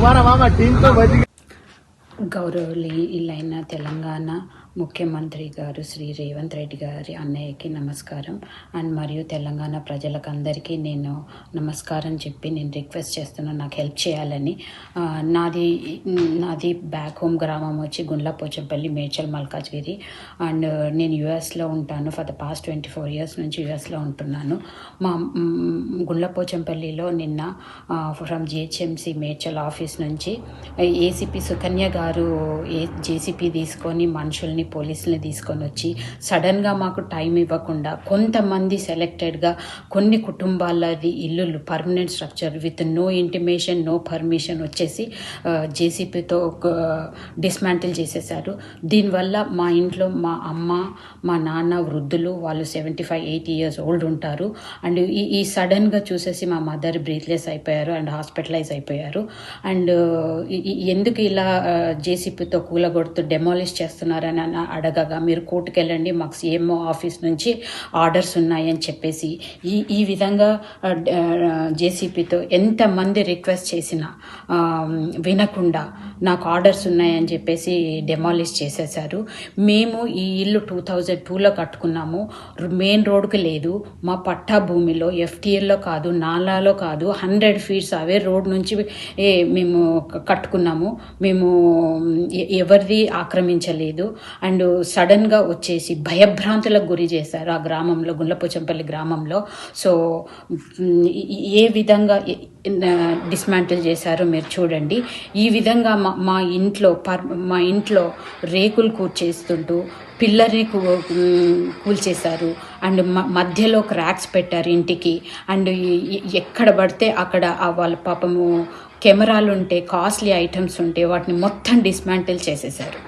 तुम्हारा मामा टीम तो बच गया। గౌరవనీయులైన తెలంగాణ ముఖ్యమంత్రి గారు శ్రీ రేవంత్ రెడ్డి గారి అన్నయ్యకి నమస్కారం అండ్ మరియు తెలంగాణ ప్రజలకందరికీ నేను నమస్కారం చెప్పి నేను రిక్వెస్ట్ చేస్తున్నాను నాకు హెల్ప్ చేయాలని. నాది బ్యాక్ హోమ్ గ్రామం వచ్చి గుండ్లపోచంపల్లి, మేడ్చల్, మల్కాజ్గిరి. అండ్ నేను యూఎస్లో ఉంటాను. ఫర్ ద పాస్ట్ 24 years నుంచి యూఎస్లో ఉంటున్నాను. మా గుండ్లపోచంపల్లిలో నిన్న ఫ్రమ్ జిహెచ్ఎంసి మేడ్చల్ ఆఫీస్ నుంచి ఏసీపీ సుకన్య గారు జేసీపీ తీసుకొని మనుషుల్ని, పోలీసుల్ని తీసుకొని వచ్చి సడన్గా మాకు టైం ఇవ్వకుండా కొంతమంది సెలెక్టెడ్గా కొన్ని కుటుంబాలది ఇల్లులు permanent structure with no intimation, no permission వచ్చేసి జేసీపీతో డిస్మాంటిల్ చేసేసారు. దీనివల్ల మా ఇంట్లో మా అమ్మ, మా నాన్న వృద్ధులు, వాళ్ళు 75-80 years old ఉంటారు. అండ్ ఈ సడన్గా చూసేసి మా మదర్ బ్రీత్లెస్ అయిపోయారు అండ్ హాస్పిటలైజ్ అయిపోయారు. అండ్ ఎందుకు ఇలా జేసీపీతో కూలగొడుతూ డెమాలిష్ చేస్తున్నారని అడగగా మీరు కోర్టుకు వెళ్ళండి, మాకు సీఎంఓ ఆఫీస్ నుంచి ఆర్డర్స్ ఉన్నాయని చెప్పేసి ఈ విధంగా జేసీపీతో ఎంతమంది రిక్వెస్ట్ చేసినా వినకుండా నాకు ఆర్డర్స్ ఉన్నాయని చెప్పేసి డెమాలిష్ చేసేసారు. మేము ఈ ఇల్లు 2002లో కట్టుకున్నాము. మెయిన్ రోడ్డుకి లేదు, మా పట్టా భూమిలో ఎఫ్టీఎల్లో కాదు, నాలాలో కాదు, 100 feet అవే రోడ్ నుంచి మేము కట్టుకున్నాము. మేము ఎవరిది ఆక్రమించలేదు. అండ్ సడన్గా వచ్చేసి భయభ్రాంతులకు గురి చేశారు ఆ గ్రామంలో, గుండ్లపోచంపల్లి గ్రామంలో. సో ఏ విధంగా డిస్మాంటిల్ చేశారో మీరు చూడండి. ఈ విధంగా మా ఇంట్లో రేకులు కూర్చేస్తుంటూ పిల్లర్ని కూల్చేశారు. అండ్ మధ్యలో క్రాక్స్ పెట్టారు ఇంటికి. అండ్ ఎక్కడ పడితే అక్కడ వాళ్ళ పాపము కెమెరాలు ఉంటే, కాస్ట్లీ ఐటమ్స్ ఉంటే వాటిని మొత్తం డిస్మాంటిల్ చేసేశారు.